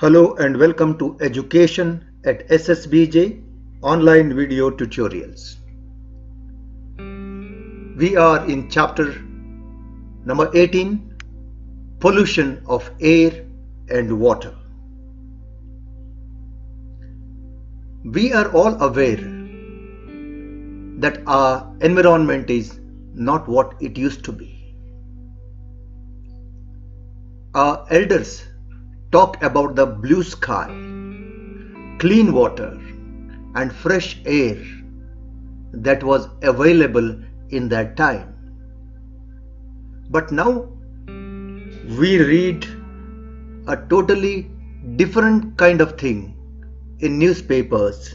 Hello and welcome to Education at SSBJ online video tutorials. We are in chapter number 18, pollution of air and water. We are all aware that our environment is not what it used to be. Our elders talk about the blue sky, clean water, and fresh air that was available in that time. But now we read a totally different kind of thing in newspapers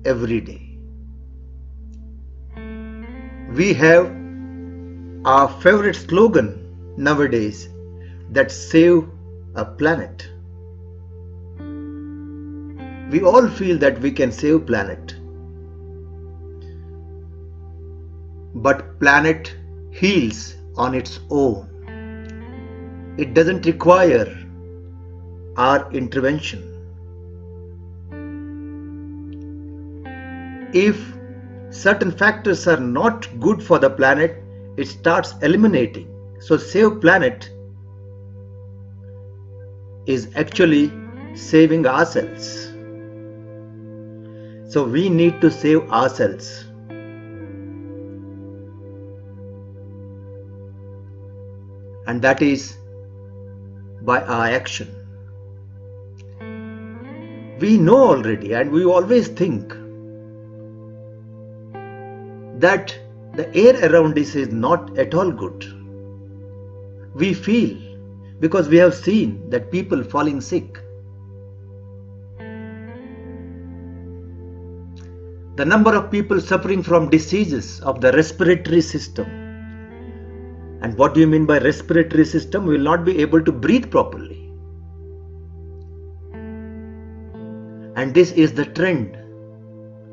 every day. We have our favorite slogan nowadays, that save a planet. We all feel that we can save planet. But planet heals on its own. It doesn't require our intervention. If certain factors are not good for the planet, it starts eliminating. So save planet is actually saving ourselves. So we need to save ourselves. And that is by our action. We know already, and we always think that the air around us is not at all good. We feel because we have seen that people falling sick. The number of people suffering from diseases of the respiratory system. And what do you mean by respiratory system? We will not be able to breathe properly. And this is the trend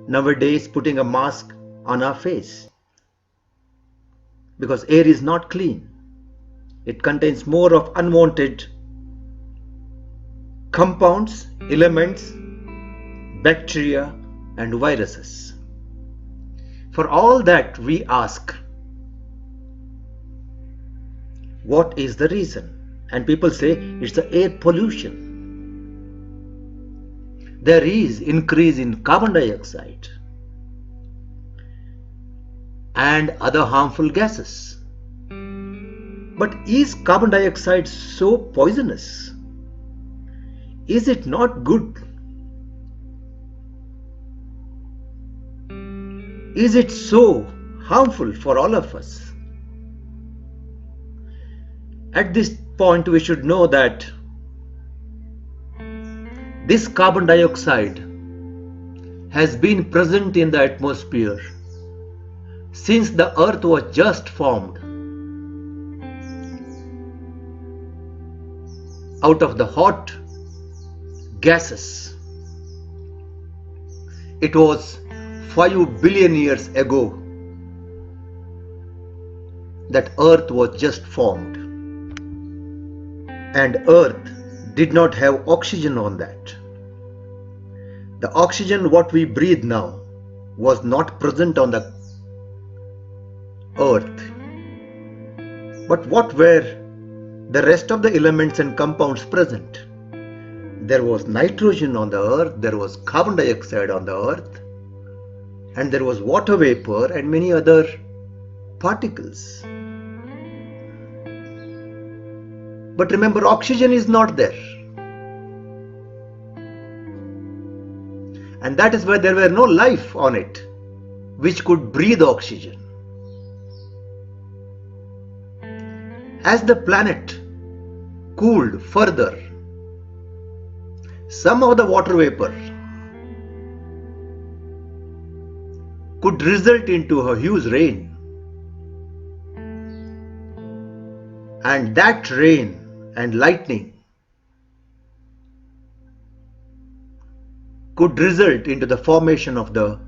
nowadays, putting a mask on our face. Because air is not clean. It contains more of unwanted compounds, elements, bacteria, and viruses. For all that, we ask, what is the reason? And people say it's the air pollution. There is increase in carbon dioxide and other harmful gases. But is carbon dioxide so poisonous? Is it not good? Is it so harmful for all of us? At this point, we should know that this carbon dioxide has been present in the atmosphere since the earth was just formed. Out of the hot gases. It was 5 billion years ago that earth was just formed. And earth did not have oxygen on that. The oxygen what we breathe now was not present on the earth. But what were the rest of the elements and compounds present? There was nitrogen on the earth, there was carbon dioxide on the earth, and there was water vapor and many other particles. But remember, oxygen is not there. And that is why there were no life on it which could breathe oxygen. As the planet cooled further, some of the water vapor could result into a huge rain. And that rain and lightning could result into the formation of the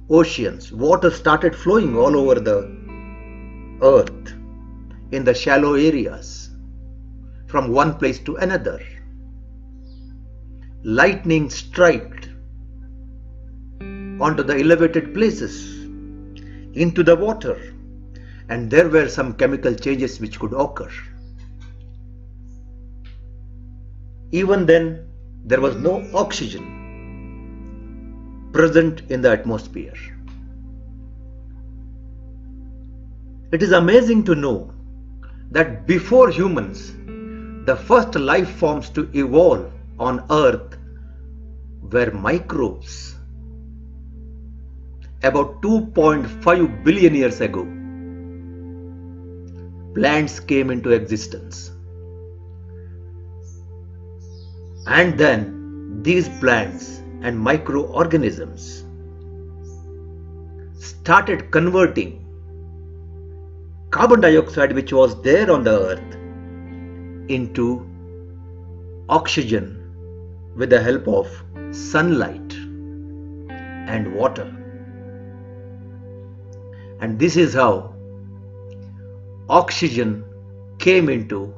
oceans. Water started flowing all over the earth in the shallow areas from one place to another. lightning struck onto the elevated places, into the water, and there were some chemical changes which could occur. Even then, there was no oxygen present in the atmosphere. It is amazing to know that before humans, the first life forms to evolve on Earth were microbes. About 2.5 billion years ago, plants came into existence. And then these plants and microorganisms started converting carbon dioxide, which was there on the earth, into oxygen with the help of sunlight and water. And this is how oxygen came into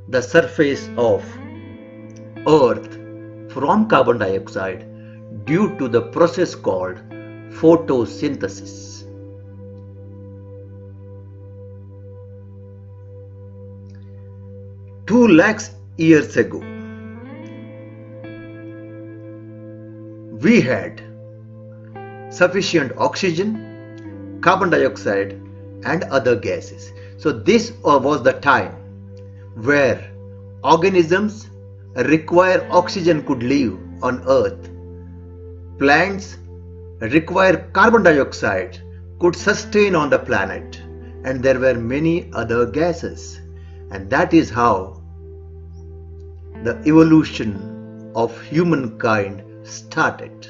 the surface of earth from carbon dioxide due to the process called photosynthesis. 2 lakhs years ago, we had sufficient oxygen, carbon dioxide and other gases. So this was the time where organisms require oxygen could live on earth. Plants require carbon dioxide could sustain on the planet, and there were many other gases. And that is how the evolution of humankind started,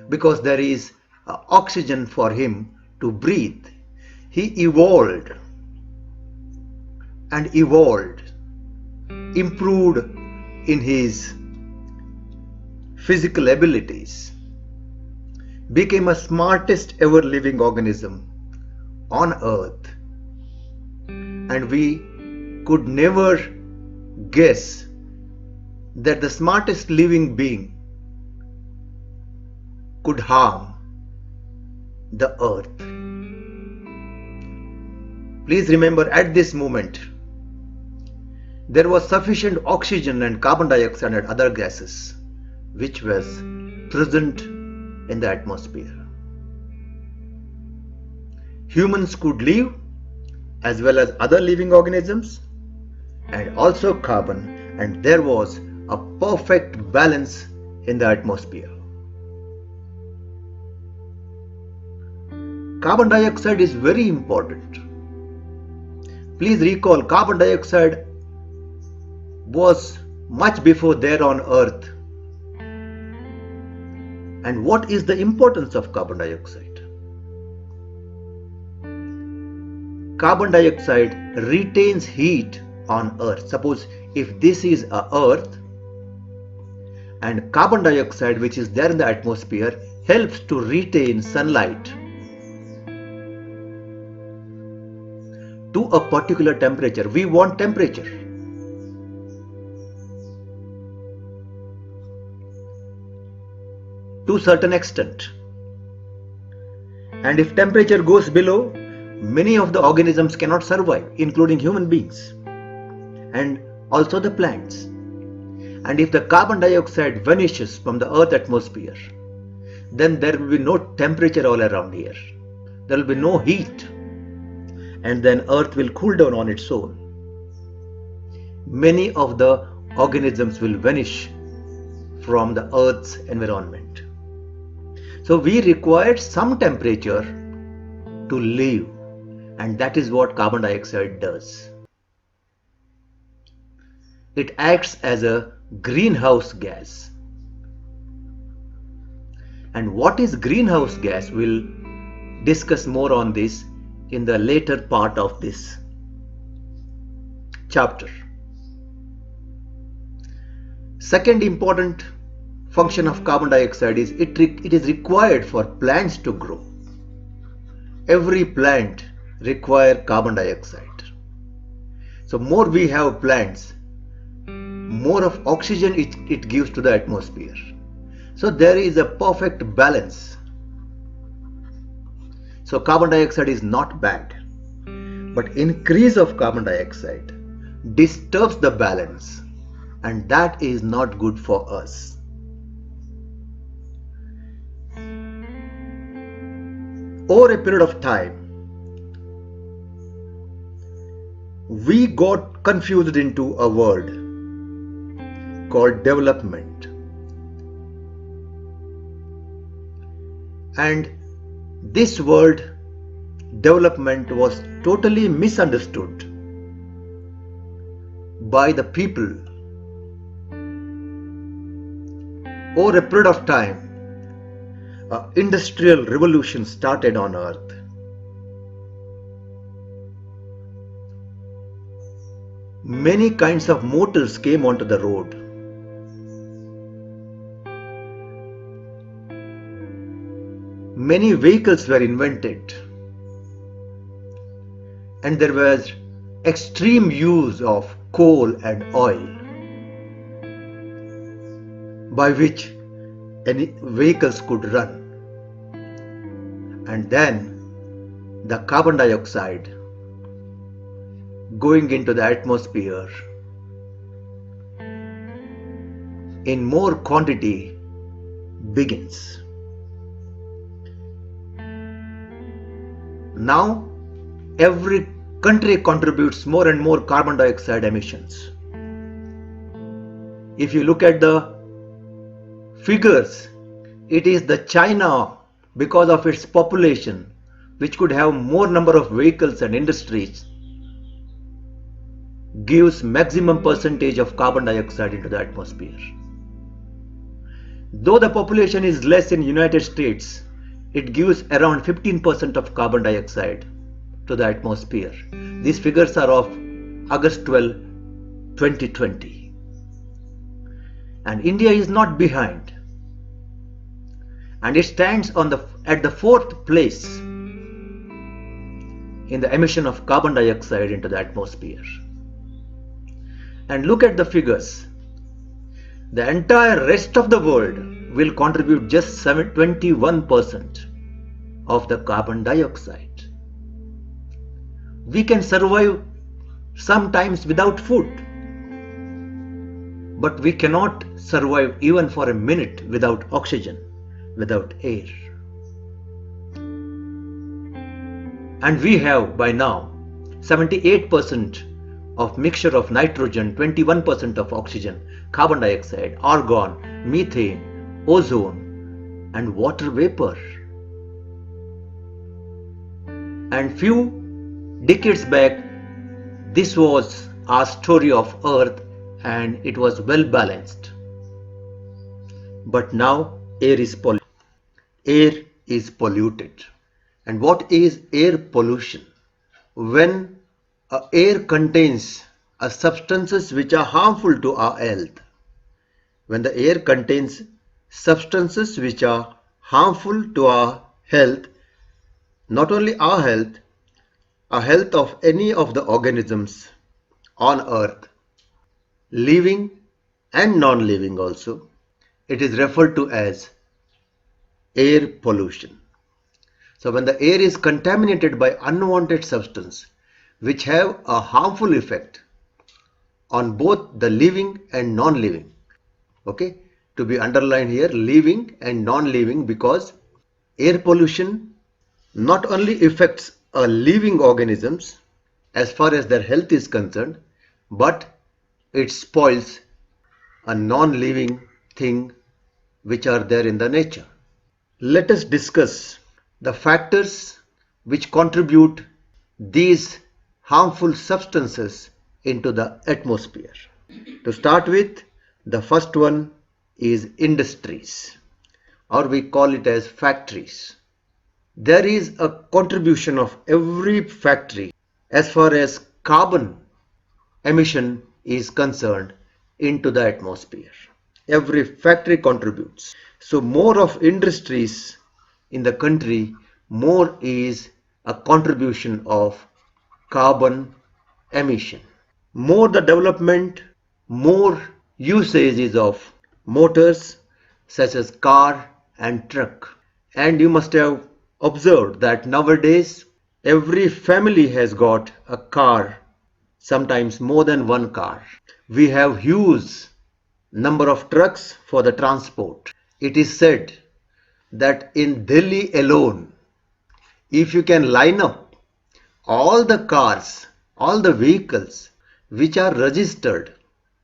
because there is oxygen for him to breathe. He evolved and evolved, improved in his physical abilities, became a smartest ever living organism on earth, and we could never guess that the smartest living being could harm the earth. Please remember, at this moment there was sufficient oxygen and carbon dioxide and other gases which was present in the atmosphere. Humans could live as well as other living organisms, and also carbon, and there was a perfect balance in the atmosphere. Carbon dioxide is very important. Please recall, carbon dioxide was much before there on earth. And what is the importance of carbon dioxide? Carbon dioxide retains heat on earth. Suppose if this is a earth, and carbon dioxide which is there in the atmosphere helps to retain sunlight to a particular temperature. We want temperature. To a certain extent. And if temperature goes below, many of the organisms cannot survive, including human beings and also the plants. And if the carbon dioxide vanishes from the earth atmosphere, then there will be no temperature all around here. There will be no heat, and then earth will cool down on its own. Many of the organisms will vanish from the earth's environment. So we required some temperature to live, and that is what carbon dioxide does. It acts as a greenhouse gas. And what is greenhouse gas? We'll discuss more on this in the later part of this chapter. Second important function of carbon dioxide is it is required for plants to grow. Every plant requires carbon dioxide. So more we have plants, more of oxygen it gives to the atmosphere. So there is a perfect balance. So carbon dioxide is not bad, but increase of carbon dioxide disturbs the balance, and that is not good for us. Over a period of time, we got confused into a word called development. And this word development was totally misunderstood by the people. Over a period of time, an industrial revolution started on earth. Many kinds of motors came onto the road. Many vehicles were invented, and there was extreme use of coal and oil, by which any vehicles could run. And then the carbon dioxide going into the atmosphere in more quantity begins. Now every country contributes more and more carbon dioxide emissions. If you look at the figures, it is the China, because of its population, which could have more number of vehicles and industries, gives maximum percentage of carbon dioxide into the atmosphere. Though the population is less in United States, it gives around 15% of carbon dioxide to the atmosphere. These figures are of August 12, 2020. And India is not behind. And it stands at the 4th place in the emission of carbon dioxide into the atmosphere. And look at the figures. The entire rest of the world will contribute just 21% of the carbon dioxide. We can survive sometimes without food, but we cannot survive even for a minute without oxygen, without air. And we have by now 78% of mixture of nitrogen, 21% of oxygen, carbon dioxide, argon, methane, ozone, and water vapor. And few decades back, this was our story of Earth, and it was well balanced. But now air is polluted. Air is polluted. And what is air pollution? When air contains substances which are harmful to our health. When the air contains substances which are harmful to our health, not only our health of any of the organisms on earth, living and non-living also, it is referred to as air pollution. So when the air is contaminated by unwanted substance which have a harmful effect on both the living and non-living, okay, to be underlined here, living and non-living, because air pollution not only affects living organisms as far as their health is concerned, but it spoils a non-living thing which are there in the nature. Let us discuss the factors which contribute these harmful substances into the atmosphere. To start with, the first one is industries, or we call it as factories. There is a contribution of every factory as far as carbon emission is concerned into the atmosphere. Every factory contributes. So more of industries in the country, more is a contribution of carbon emission. More the development, more usages of motors such as car and truck. And you must have observed that nowadays every family has got a car, sometimes more than one car. We have huge number of trucks for the transport. It is said that in Delhi alone, if you can line up all the cars, all the vehicles which are registered,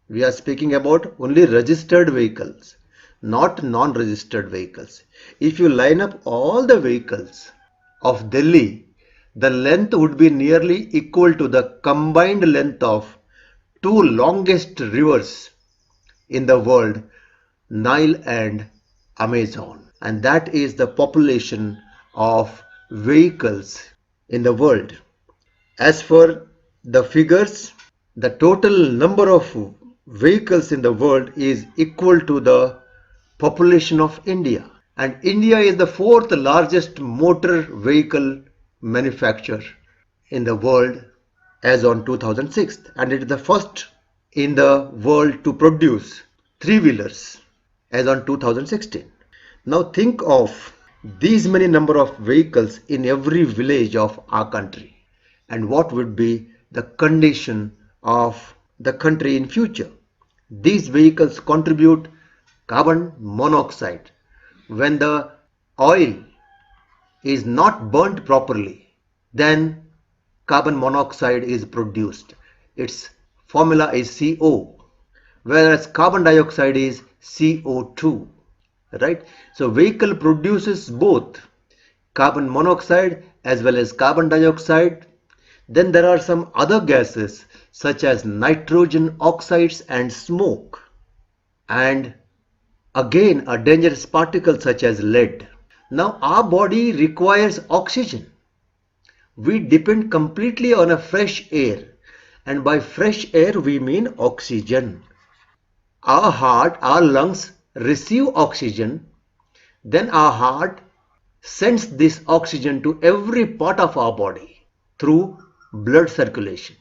we are speaking about only registered vehicles, not non-registered vehicles. If you line up all the vehicles of Delhi, the length would be nearly equal to the combined length of two longest rivers in the world, Nile and Amazon. And that is the population of vehicles in the world. As for the figures, the total number of vehicles in the world is equal to the population of India. And India is the fourth largest motor vehicle manufacturer in the world as on 2006, and it is the first in the world to produce three-wheelers as on 2016. Now think of these many number of vehicles in every village of our country, and what would be the condition of the country in future. These vehicles contribute carbon monoxide. When the oil is not burnt properly, then carbon monoxide is produced. Its formula is CO, whereas carbon dioxide is CO2, right? So vehicle produces both carbon monoxide as well as carbon dioxide. Then there are some other gases such as nitrogen oxides and smoke, and again a dangerous particle such as lead. Now our body requires oxygen. We depend completely on a fresh air, and by fresh air we mean oxygen. Our heart, our lungs receive oxygen, then our heart sends this oxygen to every part of our body through blood circulation.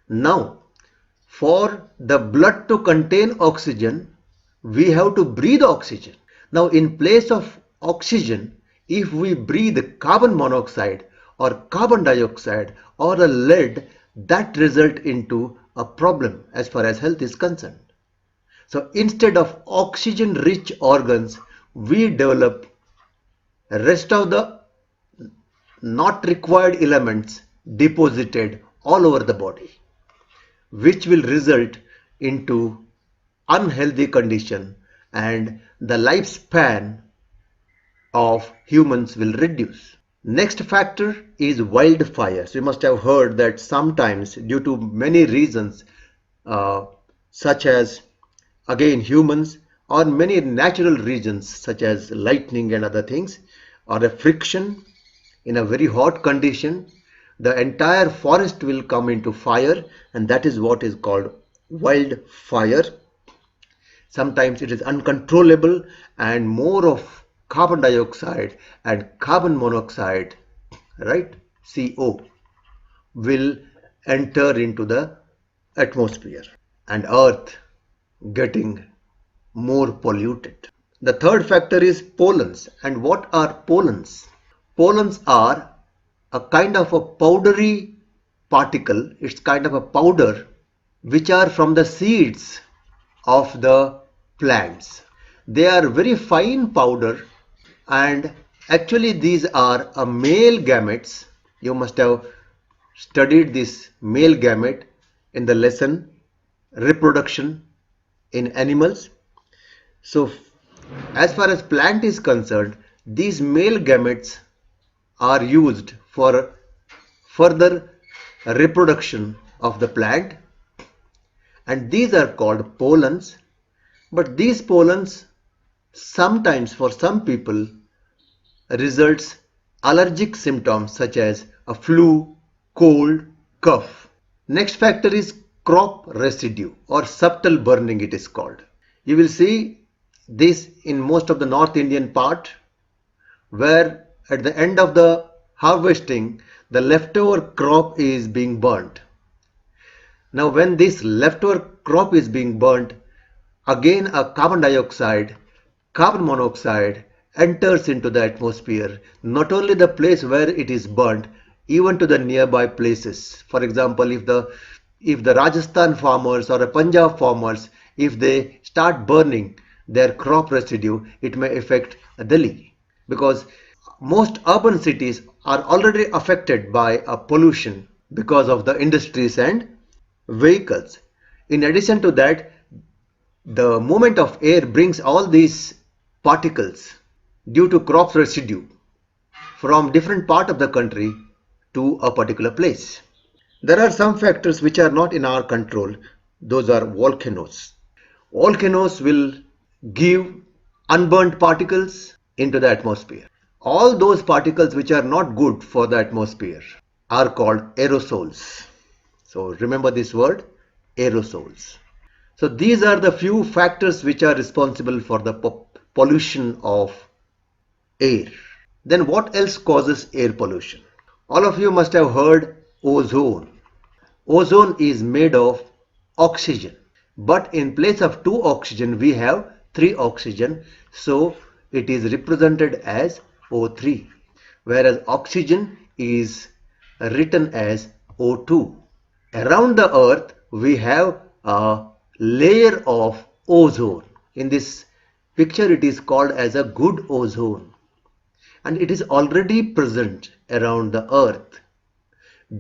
Now, for the blood to contain oxygen, we have to breathe oxygen. Now, in place of oxygen, if we breathe carbon monoxide or carbon dioxide or a lead, that result into a problem as far as health is concerned. So instead of oxygen rich organs, we develop rest of the not required elements deposited all over the body, which will result into unhealthy condition, and the lifespan of humans will reduce. Next factor is wildfires. You must have heard that sometimes due to many reasons such as again humans or many natural reasons such as lightning and other things, or a friction in a very hot condition, the entire forest will come into fire, and that is what is called wildfire. Sometimes it is uncontrollable, and more of carbon dioxide and carbon monoxide, right, CO, will enter into the atmosphere and earth getting more polluted. The third factor is pollens. And what are pollens? Pollens are a kind of a powdery particle. It's kind of a powder which are from the seeds of the plants. They are very fine powder, and actually these are a male gametes. You must have studied this male gamete in the lesson reproduction in animals. So as far as plant is concerned, these male gametes are used for further reproduction of the plant, and these are called pollens. But these pollens sometimes for some people results allergic symptoms such as a flu, cold, cough. Next factor is crop residue or subtle burning, it is called. You will see this in most of the North Indian part, where at the end of the harvesting the leftover crop is being burnt. Now when this leftover crop is being burnt, Again, a carbon dioxide, carbon monoxide enters into the atmosphere, not only the place where it is burnt, even to the nearby places. For example, if the Rajasthan farmers or the Punjab farmers, if they start burning their crop residue, it may affect Delhi, because most urban cities are already affected by a pollution because of the industries and vehicles. In addition to that, the movement of air brings all these particles due to crop residue from different part of the country to a particular place. There are some factors which are not in our control. Those are volcanoes. Volcanoes will give unburnt particles into the atmosphere. All those particles which are not good for the atmosphere are called aerosols. So remember this word, aerosols. So these are the few factors which are responsible for the pollution of air. Then what else causes air pollution? All of you must have heard ozone. Ozone is made of oxygen, but in place of two oxygen we have three oxygen, so it is represented as O3, whereas oxygen is written as O2. Around the earth we have a layer of ozone. In this picture it is called as a good ozone, and it is already present around the earth.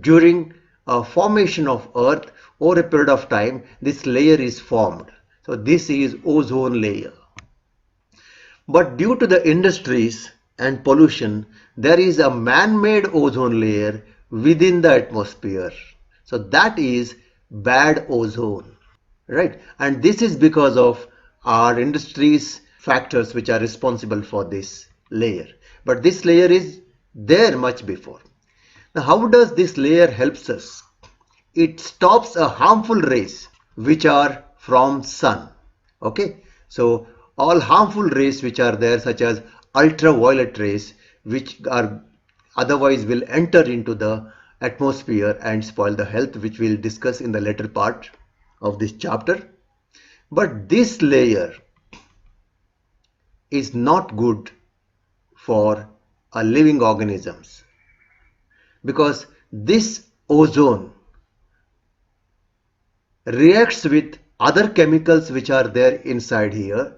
During a formation of earth, over a period of time, this layer is formed. So this is ozone layer. But due to the industries and pollution, there is a man-made ozone layer within the atmosphere. So that is bad ozone, right? And this is because of our industries factors which are responsible for this layer. But this layer is there much before. Now, how does this layer helps us? It stops a harmful rays which are from sun. Okay, so all harmful rays which are there, such as ultraviolet rays, which are otherwise will enter into the atmosphere and spoil the health, which we'll discuss in the later part of this chapter. But this layer is not good for a living organisms, because this ozone reacts with other chemicals which are there inside here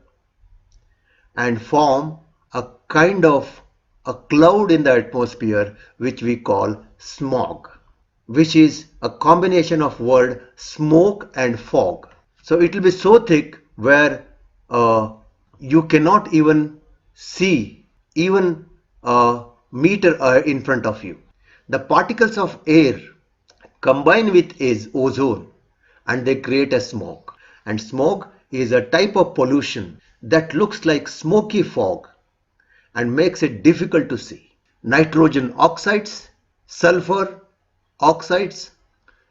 and form a kind of a cloud in the atmosphere which we call smog, which is a combination of word smoke and fog. So it will be so thick where you cannot even see even a meter in front of you. The particles of air combine with is ozone and they create a smog. And smog is a type of pollution that looks like smoky fog and makes it difficult to see. Nitrogen oxides, sulfur oxides,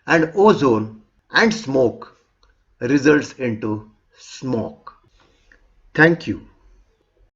and ozone and smoke results into smog. Thank you.